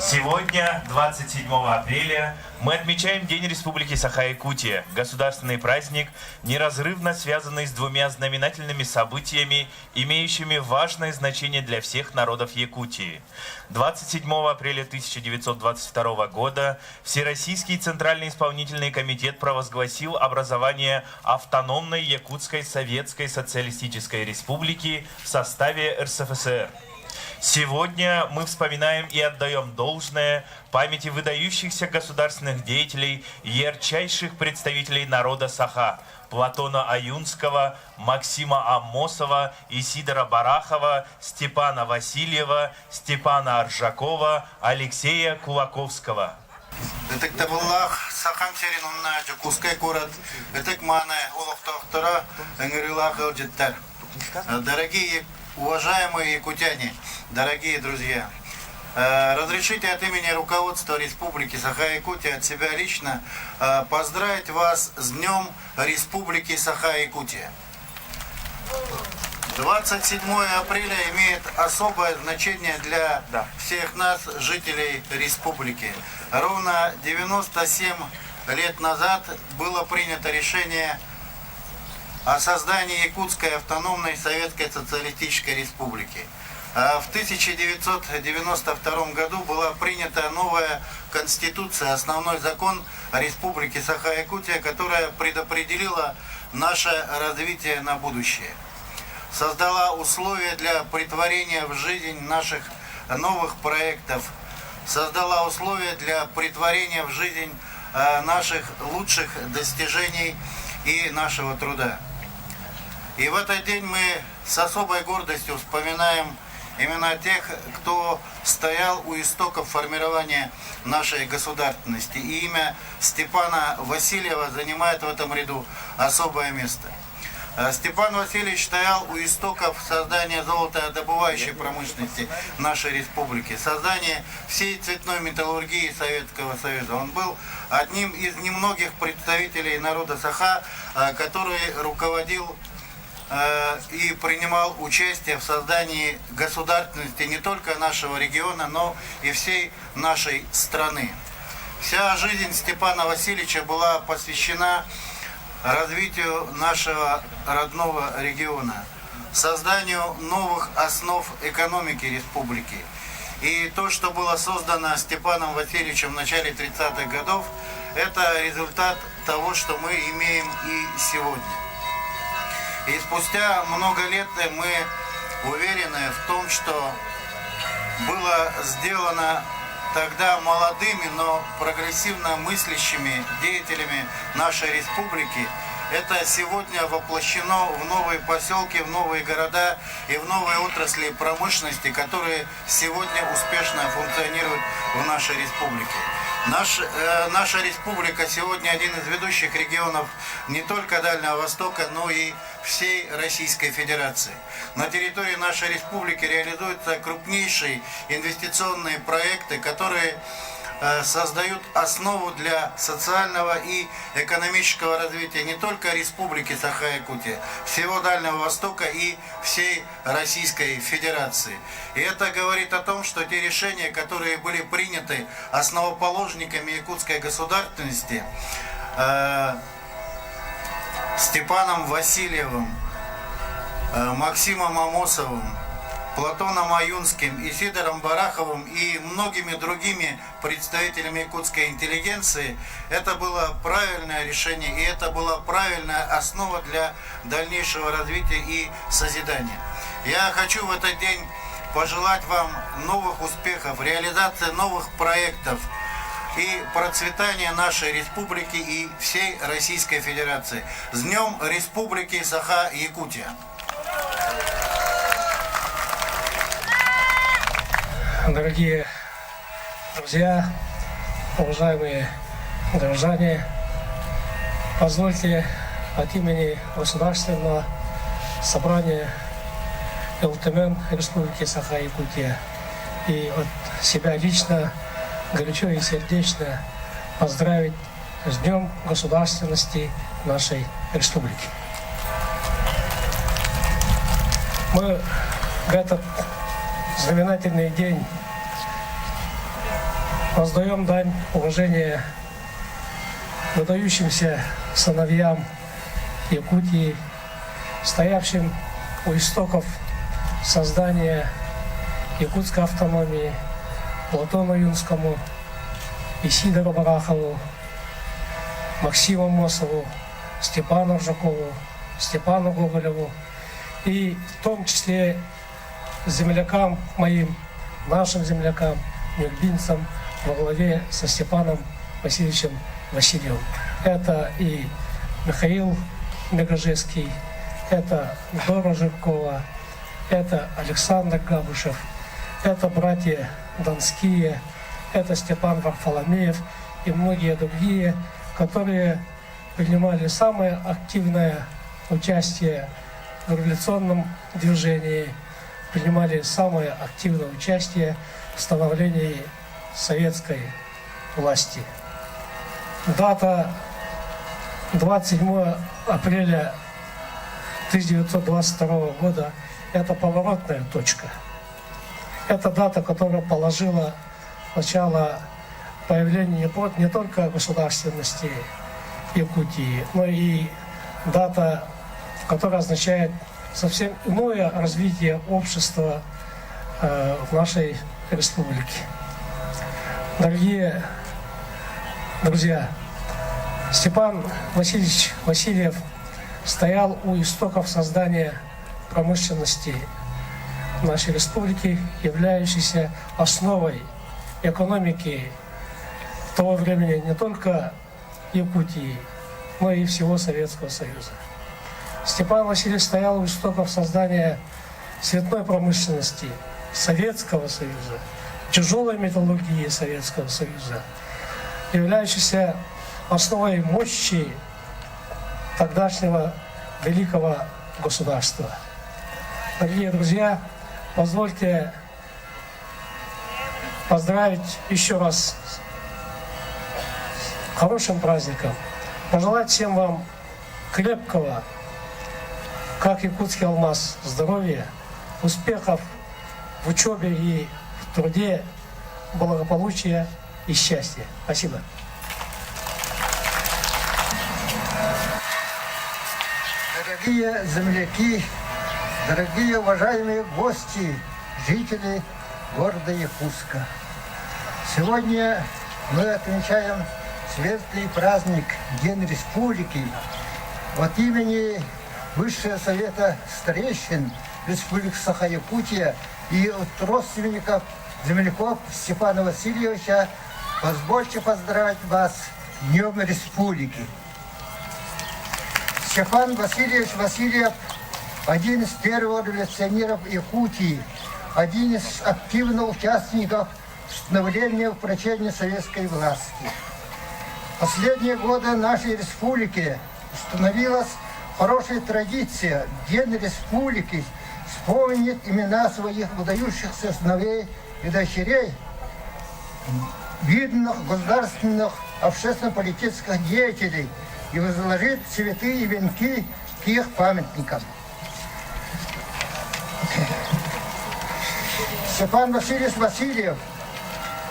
Сегодня, 27 апреля, мы отмечаем День Республики Саха-Якутия, государственный праздник, неразрывно связанный с двумя знаменательными событиями, имеющими важное значение для всех народов Якутии. 27 апреля 1922 года Всероссийский Центральный исполнительный комитет провозгласил образование автономной Якутской Советской Социалистической Республики в составе РСФСР. Сегодня мы вспоминаем и отдаем должное памяти выдающихся государственных деятелей и ярчайших представителей народа Саха Платона Аюнского, Максима Аммосова, Исидора Барахова, Степана Васильева, Степана Аржакова, Алексея Кулаковского. Детектабуллах Сахам Серинунна Джакускай город, Детекманы Улахтахтара, Энгрилах Элджиттар. Дорогие уважаемые якутяне, дорогие друзья, разрешите от имени руководства Республики Саха-Якутия от себя лично поздравить вас с Днем Республики Саха-Якутия. 27 апреля имеет особое значение для всех нас, жителей республики. Ровно 97 лет назад было принято решение о создании Якутской автономной Советской Социалистической Республики. В 1992 году была принята новая конституция, основной закон Республики Саха-Якутия, которая предопределила наше развитие на будущее. Создала условия для претворения в жизнь наших новых проектов, создала условия для претворения в жизнь наших лучших достижений и нашего труда. И в этот день мы с особой гордостью вспоминаем именно тех, кто стоял у истоков формирования нашей государственности. И имя Степана Васильева занимает в этом ряду особое место. Степан Васильевич стоял у истоков создания золотодобывающей промышленности нашей республики, создания всей цветной металлургии Советского Союза. Он был одним из немногих представителей народа Саха, который руководил и принимал участие в создании государственности не только нашего региона, но и всей нашей страны. Вся жизнь Степана Васильевича была посвящена развитию нашего родного региона, созданию новых основ экономики республики. И то, что было создано Степаном Васильевичем в начале 30-х годов, это результат того, что мы имеем и сегодня. И спустя много лет мы уверены в том, что было сделано тогда молодыми, но прогрессивно мыслящими деятелями нашей республики. Это сегодня воплощено в новые поселки, в новые города и в новые отрасли промышленности, которые сегодня успешно функционируют в нашей республике. Наша республика сегодня один из ведущих регионов не только Дальнего Востока, но и всей Российской Федерации. На территории нашей республики реализуются крупнейшие инвестиционные проекты, которые создают основу для социального и экономического развития не только Республики Саха-Якутия, всего Дальнего Востока и всей Российской Федерации. И это говорит о том, что те решения, которые были приняты основоположниками якутской государственности, Степаном Васильевым, Максимом Аммосовым, Платоном Аюнским, Исидором Бараховым и многими другими представителями якутской интеллигенции, это было правильное решение, и это была правильная основа для дальнейшего развития и созидания. Я хочу в этот день пожелать вам новых успехов, реализации новых проектов и процветания нашей республики и всей Российской Федерации. С Днем Республики Саха-Якутия! Дорогие друзья, уважаемые граждане, позвольте от имени Государственного собрания ЛТМ Республики Саха-Якутия и от себя лично горячо и сердечно поздравить с Днем государственности нашей республики. Мы в этот знаменательный день воздаем дань уважения выдающимся сыновьям Якутии, стоявшим у истоков создания якутской автономии, Платону Юнскому, Исидору Барахову, Максиму Мосову, Степану Ржакову, Степану Гоголеву и в том числе землякам моим, нашим землякам, мирбинцам во главе со Степаном Васильевичем Васильевым. Это и Михаил Мегажевский, это Дора Жиркова, это Александр Габушев, это братья Донские, это Степан Варфоломеев и многие другие, которые принимали самое активное участие в революционном движении, принимали самое активное участие в становлении советской власти. Дата 27 апреля 1922 года – это поворотная точка. Это дата, которая положила начало появлению не только государственности Якутии, но и дата, которая означает совсем иное развитие общества в нашей республике. Дорогие друзья, Степан Васильевич Васильев стоял у истоков создания промышленности нашей республики, являющейся основой экономики того времени не только Якутии, но и всего Советского Союза. Степан Васильев стоял у истоков создания цветной промышленности Советского Союза, тяжелой металлургии Советского Союза, являющейся основой мощи тогдашнего великого государства. Дорогие друзья, позвольте поздравить еще раз с хорошим праздником, пожелать всем вам крепкого, как якутский алмаз, здоровья, успехов в учебе и в труде, благополучия и счастья. Спасибо. Дорогие земляки, дорогие уважаемые гости, жители города Якутска. Сегодня мы отмечаем светлый праздник День Республики. От имени Высшего Совета Старейшин Республики Саха-Якутия и от родственников земляков Степана Васильевича позвольте поздравить вас с Днем Республики. Степан Васильевич Васильев – один из первых революционеров Якутии, один из активных участников становления упрочения советской власти. В последние годы нашей республики установилась хорошая традиция День Республики вспомнить имена своих выдающихся сыновей и дочерей, видных государственных общественно-политических деятелей, и возложить цветы и венки к их памятникам. Степан Васильевич Васильев,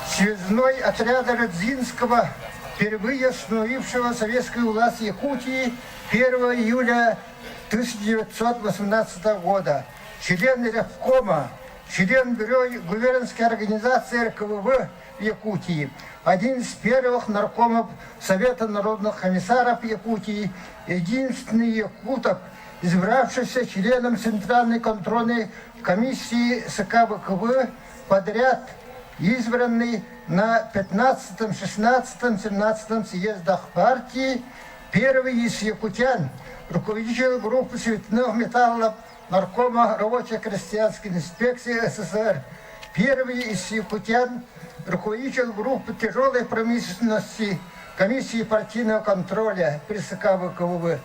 связной отряда Радзинского, впервые установившего советскую власть Якутии 1 июля 1918 года, член Ревкома, член бюро губернской организации РКВВ в Якутии, один из первых наркомов Совета народных комиссаров Якутии, единственный якутов, избравшийся членом Центральной контрольной комиссии СК ВКВ подряд, избранный на 15, 16, 17 съездах партии, первый из якутян, руководитель группы цветных металлов наркома рабоче-крестьянской инспекции СССР, первый из якутян, руководитель группы тяжелой промышленности комиссии партийного контроля при СК ВКВ,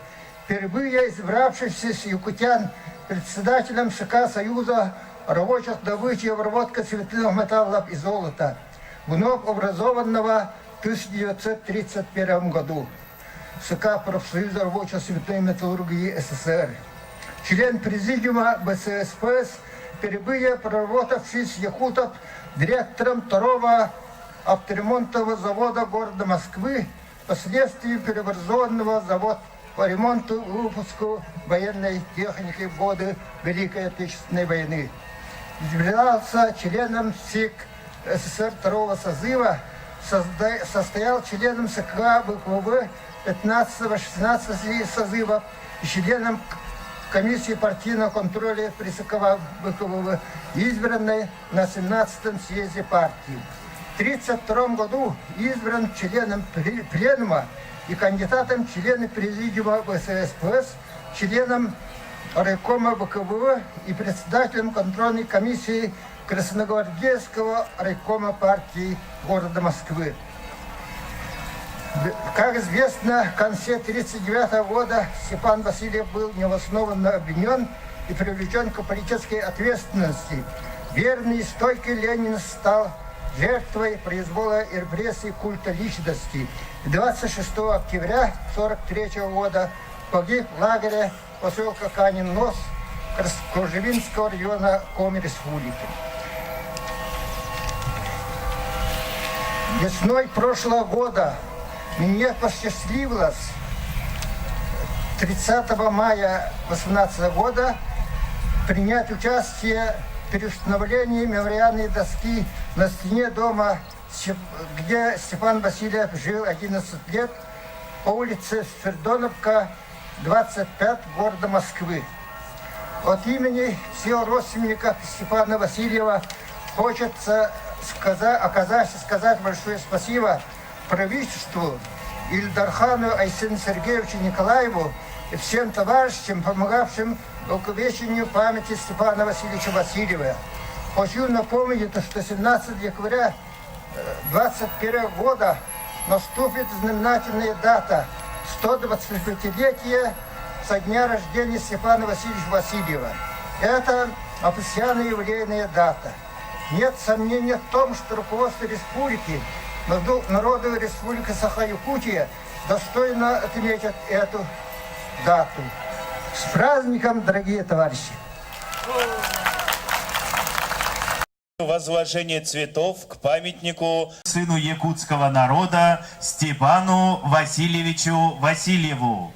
впервые избравшийся с якутян председателем СК Союза рабочих добычи и обработки цветных металлов и золота, вновь образованного в 1931 году, СК профсоюза рабочей цветной металлургии СССР, член президиума БССПС, впервые проработавший с якутов директором второго авторемонтного завода города Москвы, впоследствии преобразованного завод по ремонту и выпуску военной техники в годы Великой Отечественной войны. Являлся членом СИК СССР второго созыва, состоял членом СК ВКВ 15-16 созывов и членом комиссии партийного контроля при СК ВКВ, избранной на 17-м съезде партии. В 1932 году избран членом пленума и кандидатом в члены президиума ВССПС, членом райкома ВКВ и председателем контрольной комиссии Красногвардейского райкома партии города Москвы. Как известно, в конце 1939 года Степан Васильев был необоснованно обвинен и привлечен к политической ответственности. Верный и стойкий Ленин стал жертвой произвола и репрессий культа личности. 26 октября 1943 года погиб в лагере поселка Канин-Нос Кружевинского района Коми Республики. Весной прошлого года мне посчастливилось 30 мая 2018 года принять участие в переустановлении мемориальной доски на стене дома, где Степан Васильев жил 11 лет, по улице Свердоновка, 25 города Москвы. От имени всех родственников Степана Васильева хочется сказать большое спасибо правительству Ильдархану Айсену Сергеевичу Николаеву и всем товарищам, помогавшим в увековечению памяти Степана Васильевича Васильева. Хочу напомнить, что 17 декабря 2021 года наступит знаменательная дата 125-летие со дня рождения Степана Васильевича Васильева. Это официальная юбилейная дата. Нет сомнений в том, что руководство республики, Народной Республики Саха-Якутия, достойно отметить эту дату. С праздником, дорогие товарищи! Возложение цветов к памятнику сыну якутского народа Степану Васильевичу Васильеву.